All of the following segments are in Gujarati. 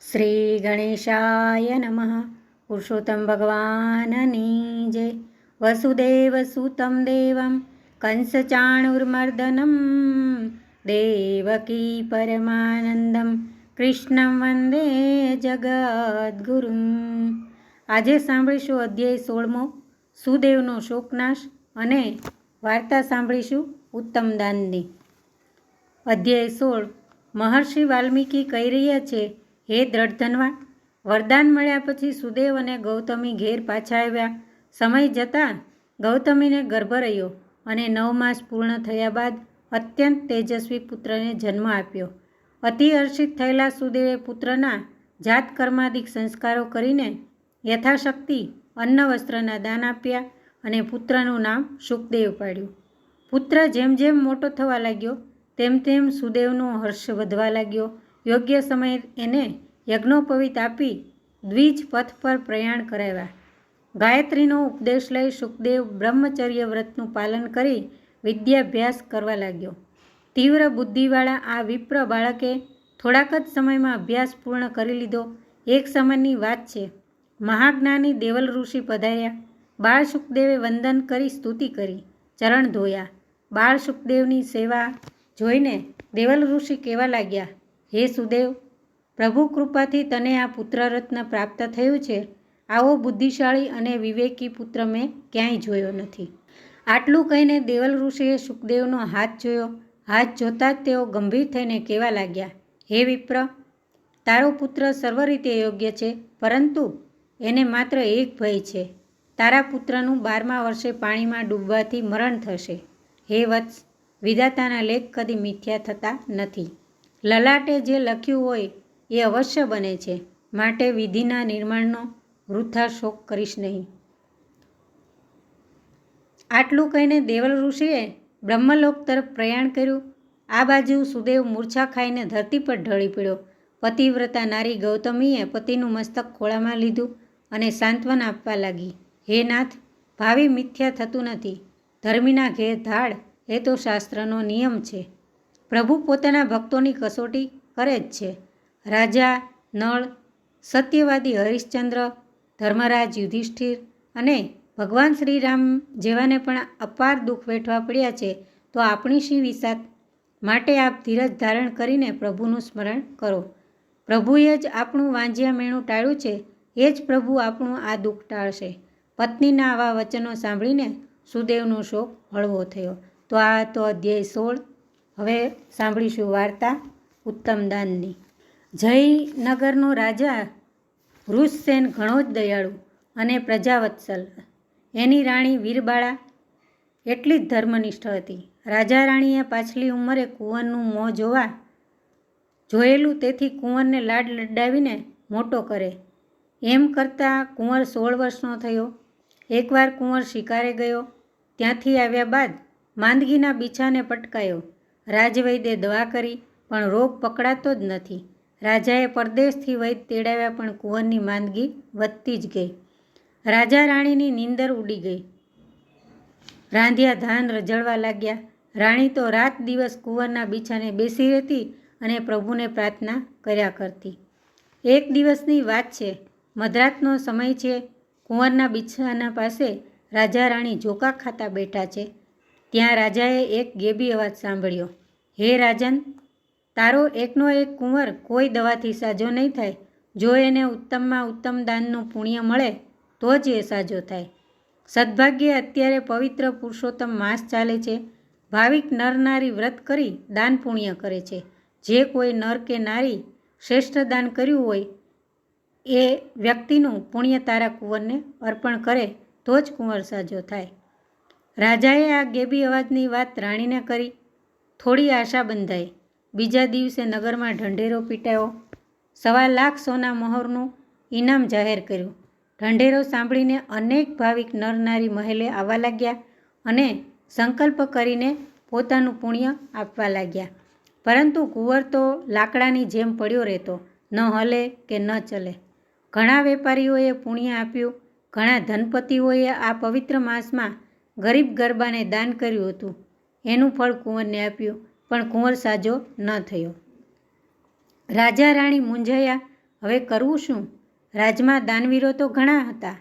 શ્રી ગણેશાય નમઃ. પુરુષોત્તમ ભગવાનની જય. વસુદેવ સુતમ દેવમ કંસચાણુર્મર્દનમ દેવકી પરમાનંદમ કૃષ્ણં વંદે જગદ્ગુરુમ. આજે સાંભળીશું અધ્યાય 16મો સુદેવનો શોકનાશ અને વાર્તા સાંભળીશું ઉત્તમ દાનની. અધ્યાય 16. મહર્ષિ વાલ્મીકી કહી રહ્યા છે, હે દ્રઢધનવા, વરદાન મળ્યા પછી સુદેવ અને ગૌતમી ઘેર પાછા આવ્યા. સમય જતાં ગૌતમીને ગર્ભ રહ્યો અને 9 માસ પૂર્ણ થયા બાદ અત્યંત તેજસ્વી પુત્રને જન્મ આપ્યો. અતિ હર્ષિત થયેલા સુદેવે પુત્રના જાત કર્માદિક સંસ્કારો કરીને યથાશક્તિ અન્ન વસ્ત્રના દાન આપ્યા અને પુત્રનું નામ શુકદેવ પાડ્યું. પુત્ર જેમ જેમ મોટો થવા લાગ્યો તેમ તેમ સુદેવનો હર્ષ વધવા લાગ્યો. યોગ્ય સમયે એને યજ્ઞોપવિત આપી દ્વિજ પથ પર પ્રયાણ કરાવ્યા. ગાયત્રીનો ઉપદેશ લઈ શુકદેવ બ્રહ્મચર્ય વ્રતનું પાલન કરી વિદ્યાભ્યાસ કરવા લાગ્યો. તીવ્ર બુદ્ધિવાળા આ વિપ્ર બાળકે થોડાક જ સમયમાં અભ્યાસ પૂર્ણ કરી લીધો. એક સમયની વાત છે, મહાજ્ઞાની દેવલ ઋષિ પધાર્યા. બાળ શુકદેવે વંદન કરી સ્તુતિ કરી, ચરણ ધોયા. બાળ શુકદેવની સેવા જોઈને દેવલ ઋષિ કહેવા લાગ્યા, હે સુદેવ, પ્રભુ કૃપાથી તને આ પુત્રરત્ન પ્રાપ્ત થયું છે. આવો બુદ્ધિશાળી અને વિવેકી પુત્ર મેં ક્યાંય જોયો નથી. આટલું કહીને દેવલ ઋષિએ શુકદેવનો હાથ જોયો. હાથ જોતાં જ તેઓ ગંભીર થઈને કહેવા લાગ્યા, હે વિપ્ર, તારો પુત્ર સર્વ રીતે યોગ્ય છે, પરંતુ એને માત્ર એક ભય છે. તારા પુત્રનું 12મા વર્ષે પાણીમાં ડૂબવાથી મરણ થશે. હે વત્સ, વિધાતાના લેખ કદી મિથ્યા થતા નથી. લલાટે જે લખ્યું હોય એ અવશ્ય બને છે, માટે વિધિના નિર્માણનો વૃથા શોક કરીશ નહીં. આટલું કહીને દેવલ ઋષિએ બ્રહ્મલોક તરફ પ્રયાણ કર્યું. આ બાજુ સુદેવ મૂર્છા ખાઈને ધરતી પર ઢળી પડ્યો. પતિવ્રતા નારી ગૌતમીએ પતિનું મસ્તક ખોળામાં લીધું અને સાંત્વન આપવા લાગી, હે નાથ, ભાવિ મિથ્યા થતું નથી. ધર્મીના ઘેર ધાડ એ તો શાસ્ત્રનો નિયમ છે. પ્રભુ પોતાના ભક્તોની કસોટી કરે જ છે. રાજા નળ, સત્યવાદી હરિશ્ચંદ્ર, ધર્મરાજ યુધિષ્ઠિર અને ભગવાન શ્રીરામ જેવાને પણ અપાર દુઃખ વેઠવા પડ્યા છે. તો આપણી શી વિસાત? માટે આપ ધીરજ ધારણ કરીને પ્રભુનું સ્મરણ કરો. પ્રભુએ જ આપણું વાંજિયા મેણું ટાળ્યું છે, એ જ પ્રભુ આપણું આ દુઃખ ટાળશે. પત્નીના આવા વચનો સાંભળીને સુદેવનો શોક હળવો થયો. તો આ તો અધ્યાય 16. હવે સાંભળીશું વાર્તા ઉત્તમ દાનની. જયનગરનો રાજા વૃષસેન ઘણો જ દયાળુ અને પ્રજાવત્સલ. એની રાણી વીરબાળા એટલી જ ધર્મનિષ્ઠ હતી. રાજા રાણીએ પાછલી ઉંમરે કુંવરનું મોં જોયેલું, તેથી કુંવરને લાડ લડાવીને મોટો કરે. એમ કરતાં કુંવર 16 વર્ષનો થયો. એકવાર કુંવર શિકારે ગયો. ત્યાંથી આવ્યા બાદ માંદગીના બીછાને પટકાયો. રાજવૈદ્યે દવા કરી, પણ રોગ પકડાતો જ નથી. રાજાએ પરદેશથી વૈદ્ય તેડાવ્યા, પણ કુંવરની માંદગી વધતી જ ગઈ. રાજા રાણીની નીંદર ઉડી ગઈ. રાંધ્યા ધાન રજળવા લાગ્યા. રાણી તો રાત દિવસ કુંવરના બીછાને બેસી રહેતી અને પ્રભુને પ્રાર્થના કર્યા કરતી. એક દિવસની વાત છે, મધરાતનો સમય છે. કુંવરના બીછાના પાસે રાજા રાણી ઝોકા ખાતા બેઠા છે. ત્યાં રાજાએ એક ગેબી અવાજ સાંભળ્યો, હે રાજન, તારો એકનો એક કુંવર કોઈ દવાથી સાજો નહીં થાય. જો એને ઉત્તમમાં ઉત્તમ દાનનું પુણ્ય મળે તો જ એ સાજો થાય. સદભાગ્યે અત્યારે પવિત્ર પુરુષોત્તમ માસ ચાલે છે. ભાવિક નર નારી વ્રત કરી દાન પુણ્ય કરે છે. જે કોઈ નર કે નારી શ્રેષ્ઠ દાન કર્યું હોય એ વ્યક્તિનું પુણ્ય તારા કુંવરને અર્પણ કરે તો જ કુંવર સાજો થાય. રાજાએ આ ગેબી અવાજની વાત રાણીને કરી. થોડી આશા બંધાઈ. બીજા દિવસે નગરમાં ઢંઢેરો પીટાયો. 1.25 લાખ સોના મહોરનું ઇનામ જાહેર કર્યું. ઢંઢેરો સાંભળીને અનેક ભાવિક નર નારી મહેલે આવવા લાગ્યા અને સંકલ્પ કરીને પોતાનું પુણ્ય આપવા લાગ્યા. પરંતુ કુંવર તો લાકડાની જેમ પડ્યો રહેતો, ન હલે કે ન ચલે. ઘણા વેપારીઓએ પુણ્ય આપ્યું. ઘણા ધનપતિઓએ આ પવિત્ર માસમાં ગરીબ ગરબાને દાન કર્યું હતું. એનું ફળ કુંવરને આપ્યું, પણ કુંવર સાજો ન થયો. રાજા રાણી મૂંઝાયા હવે કરવું શું? રાજમાં દાનવીરો તો ઘણા હતા,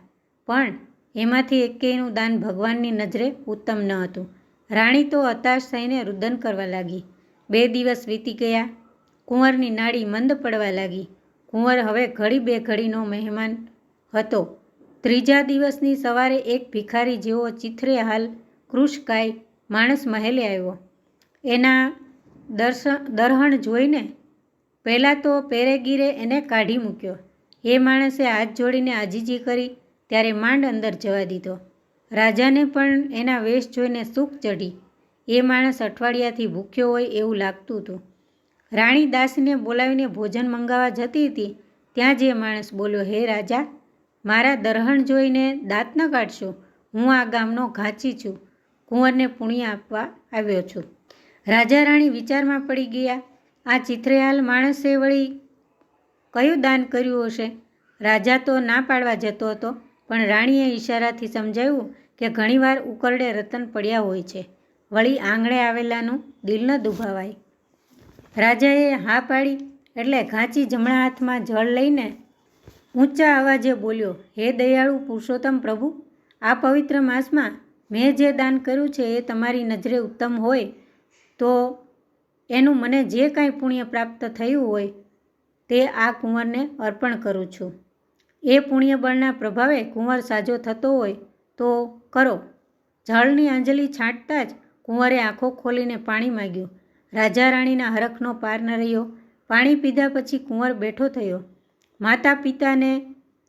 પણ એમાંથી એકેયનું દાન ભગવાનની નજરે ઉત્તમ ન હતું. રાણી તો હતાશ થઈને રુદન કરવા લાગી. 2 દિવસ વીતી ગયા. કુંવરની નાડી મંદ પડવા લાગી. કુંવર હવે ઘડી બે ઘડીનો મહેમાન હતો. 3જા દિવસની સવારે એક ભિખારી જેવો ચીથરે હાલ કૃશકાય માણસ મહેલે આવ્યો. એના દરહણ જોઈને પહેલાં તો પેરેગીરે એને કાઢી મૂક્યો. એ માણસે હાથ જોડીને આજીજી કરી ત્યારે માંડ અંદર જવા દીધો. રાજાને પણ એના વેશ જોઈને સૂક ચઢી. એ માણસ અઠવાડિયાથી ભૂખ્યો હોય એવું લાગતું હતું. રાણી દાસીને બોલાવીને ભોજન મંગાવવા જતી હતી ત્યાં જ એ માણસ બોલ્યો, હે રાજા, મારા દરહણ જોઈને દાંત ન કાઢશો. હું આ ગામનો ઘાંચી છું. કુંવરને પુણ્ય આપવા આવ્યો છું. રાજા રાણી વિચારમાં પડી ગયા. આ ચિત્રેહાલ માણસે વળી કયું દાન કર્યું હશે? રાજા તો ના પાડવા જતો હતો, પણ રાણીએ ઈશારાથી સમજાવ્યું કે ઘણીવાર ઉકરડે રતન પડ્યા હોય છે, વળી આંગણે આવેલાનું દિલ ન દુભાવાય. રાજાએ હા પાડી એટલે ઘાંચી જમણા હાથમાં જળ લઈને ઊંચા અવાજે બોલ્યો, હે દયાળુ પુરુષોત્તમ પ્રભુ, આ પવિત્ર માસમાં મેં જે દાન કર્યું છે એ તમારી નજરે ઉત્તમ હોય તો એનું મને જે કાંઈ પુણ્ય પ્રાપ્ત થયું હોય તે આ કુંવરને અર્પણ કરું છું. એ પુણ્ય બળના પ્રભાવે કુંવર સાજો થતો હોય તો કરો. જળની અંજલિ છાંટતા જ કુંવરે આંખો ખોલીને પાણી માગ્યું. રાજા રાણીના હરખનો પાર ન રહ્યો. પાણી પીધા પછી કુંવર બેઠો થયો. માતા પિતાને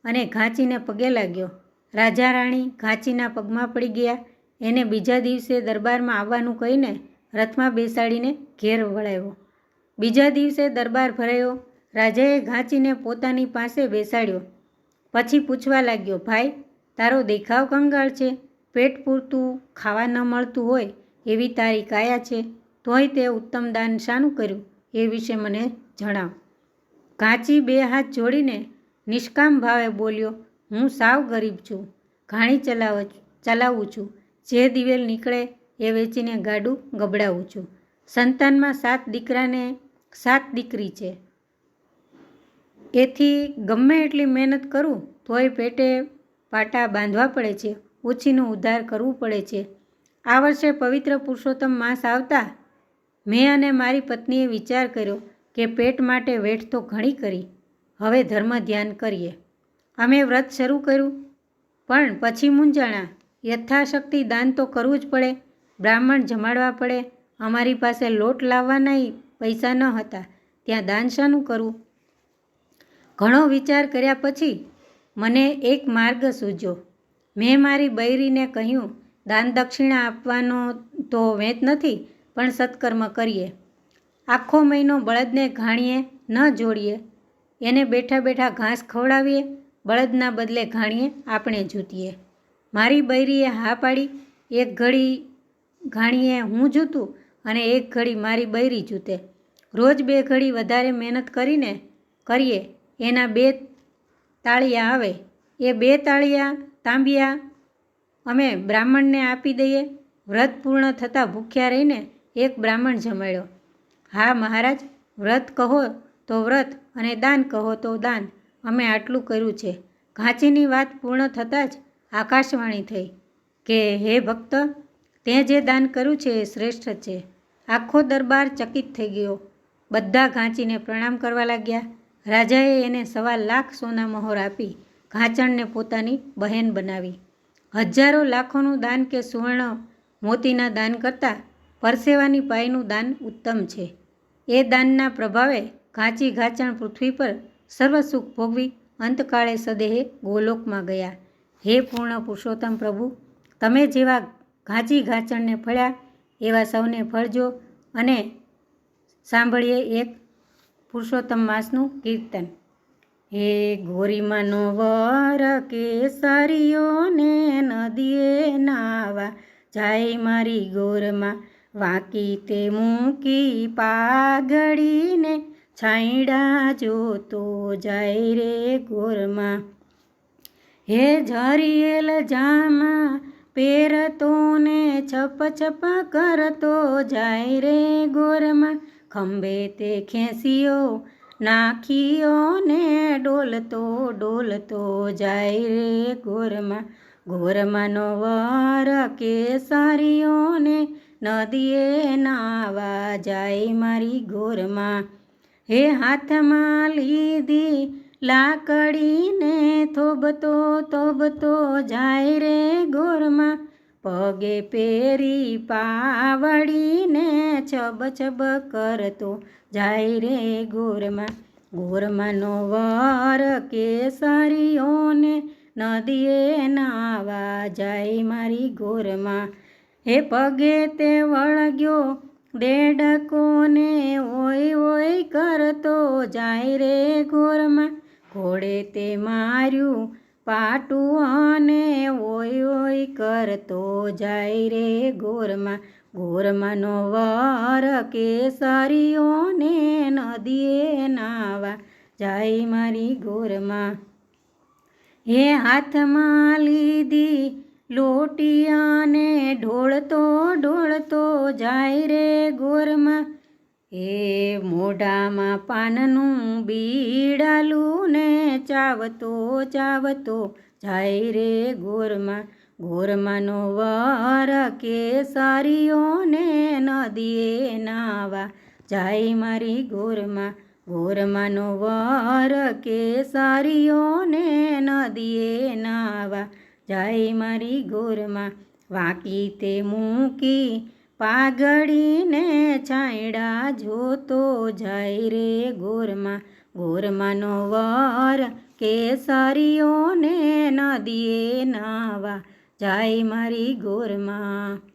અને ઘાંચીને પગે લાગ્યો. રાજા રાણી ઘાંચીના પગમાં પડી ગયા. એને બીજા દિવસે દરબારમાં આવવાનું કહીને રથમાં બેસાડીને ઘેર વળાવ્યો. બીજા દિવસે દરબાર ભરાયો. રાજાએ ઘાંચીને પોતાની પાસે બેસાડ્યો. પછી પૂછવા લાગ્યો, ભાઈ, તારો દેખાવ કંગાળ છે, પેટ પૂરતું ખાવા ન મળતું હોય એવી તારી કાયા છે, તોય તે ઉત્તમ દાન શાનું કર્યું એ વિશે મને જણાવ. ઘાંચી 2 હાથ જોડીને નિષ્કામ ભાવે બોલ્યો, હું સાવ ગરીબ છું, ઘાણી ચલાવું છું, જે દિવેલ નીકળે એ વેચીને ગાડું ગબડાવું છું. સંતાનમાં 7 દીકરાને 7 દીકરી છે. એથી ગમે એટલી મહેનત કરું તોય પેટે પાટા બાંધવા પડે છે, ઉછીનું ઉદ્ધાર કરવું પડે છે. આ વર્ષે પવિત્ર પુરુષોત્તમ માસ આવતા મેં અને મારી પત્નીએ વિચાર કર્યો કે પેટ માટે વેઠ તો ઘણી કરી, હવે ધર્મ ધ્યાન કરીએ. અમે વ્રત શરૂ કર્યું, પણ પછી મૂંઝાણા. યથાશક્તિ દાન તો કરવું જ પડે, બ્રાહ્મણ જમાડવા પડે. અમારી પાસે લોટ લાવવાના પૈસા ન હતા, ત્યાં દાન શાનું કરવું? ઘણો વિચાર કર્યા પછી મને એક માર્ગ સૂઝ્યો. મેં મારી બૈરીને કહ્યું, દાન દક્ષિણા આપવાનો તો વેત નથી, પણ સત્કર્મ કરીએ. આખો મહિનો બળદને ઘાણીએ ન જોડીએ, એને બેઠા બેઠા ઘાસ ખવડાવીએ, બળદના બદલે ઘાણીએ આપણે જૂતીએ. મારી બૈરીએ હા પાડી. એક ઘડી ઘાણીએ હું જૂતું અને એક ઘડી મારી બૈરી જૂતે. રોજ 2 ઘડી વધારે મહેનત કરીએ એના 2 તાળિયા આવે. એ 2 તાંબિયા અમે બ્રાહ્મણને આપી દઈએ. વ્રત પૂર્ણ થતાં ભૂખ્યા રહીને એક બ્રાહ્મણ જમાડ્યો. હા મહારાજ, વ્રત કહો તો વ્રત અને દાન કહો તો દાન, અમે આટલું કર્યું છે. ઘાંચીની વાત પૂર્ણ થતાં જ આકાશવાણી થઈ કે હે ભક્ત, તે જે દાન કર્યું છે એ શ્રેષ્ઠ છે. આખો દરબાર ચકિત થઈ ગયો. બધા ઘાંચીને પ્રણામ કરવા લાગ્યા. રાજાએ એને 1.25 લાખ સોના મહોર આપી ઘાંચણને પોતાની બહેન બનાવી. હજારો લાખોનું દાન કે સુવર્ણ મોતીના દાન કરતાં પરસેવાની પાયનું દાન ઉત્તમ છે. એ દાનના પ્રભાવે ઘાંચી ઘાંચણ પૃથ્વી પર સર્વ સુખ ભોગવી અંતકાળે સદેહે ગોલોકમાં ગયા. હે પૂર્ણ પુરુષોત્તમ પ્રભુ, તમે જેવા ઘાંચી ઘાંચણને ફળ્યા એવા સૌને ફળજો. અને સાંભળીએ એક પુરુષોત્તમ માસનું કીર્તન. હે ગોરીમાનો વર કેસરીઓને નદીએ નાવા જાય, મારી ગોરમાં વાંકી તે મૂકી પાઘડીને છાંયડા જોતો જાય રે ગોરમાં. હે ઝરિયેલ જામા પહેરતો ને છપ છપ કરતો જાય રે ગોરમાં. ખંભે તે ખેંસીયો નાખીઓ ને ડોલતો ડોલતો જાય રે ગોરમાં. ગોરમાંનો વર કેસરીઓને નદીએ નાવા જાય મારી ગોરમાં. હે હાથમાં લીધી લાકડીને થોબતો થોબતો જાય રે ગોરમાં. પગે પેરી પાવડીને છબ છબ કરતો જાય રે ગોરમાં. ગોરમાંનો વર કેસરીઓને નદીએ નાવા જાય મારી ગોરમાં. હે પગે તે વળગ્યો દેડકોને ઓય ઓય કરતો જાય રે ગોરમાં. ઘોડે તે માર્યું પાટું અને ઓય ઓય કરતો જાય રે ગોરમાં. ગોરમાંનો વર કેસરીઓને નદીએ નાવા જાય મારી ગોરમાં. હે હાથમાં લીધી લોટિયાને ઢોળતો ઢોળતો જાય રે ગોરમાં. હે મોઢામાં પાનનું બીડાલું ને ચાવતો ચાવતો જાય રે ગોરમાં. ગોરમાંનો વર કેસરીઓને નદીએ નાવા જાય મારી ગોરમાં. ગોરમાંનો વર કેસરીઓને નદીએ નાવા જાય મારી ગોરમાં. વાંકી તે મૂકી પાઘડીને છાંયડા જોતો જાય રે ગોરમાં. ગોરમાંનો વર કેસરીઓને નદીએ નાવા જાય મારી ગોરમાં.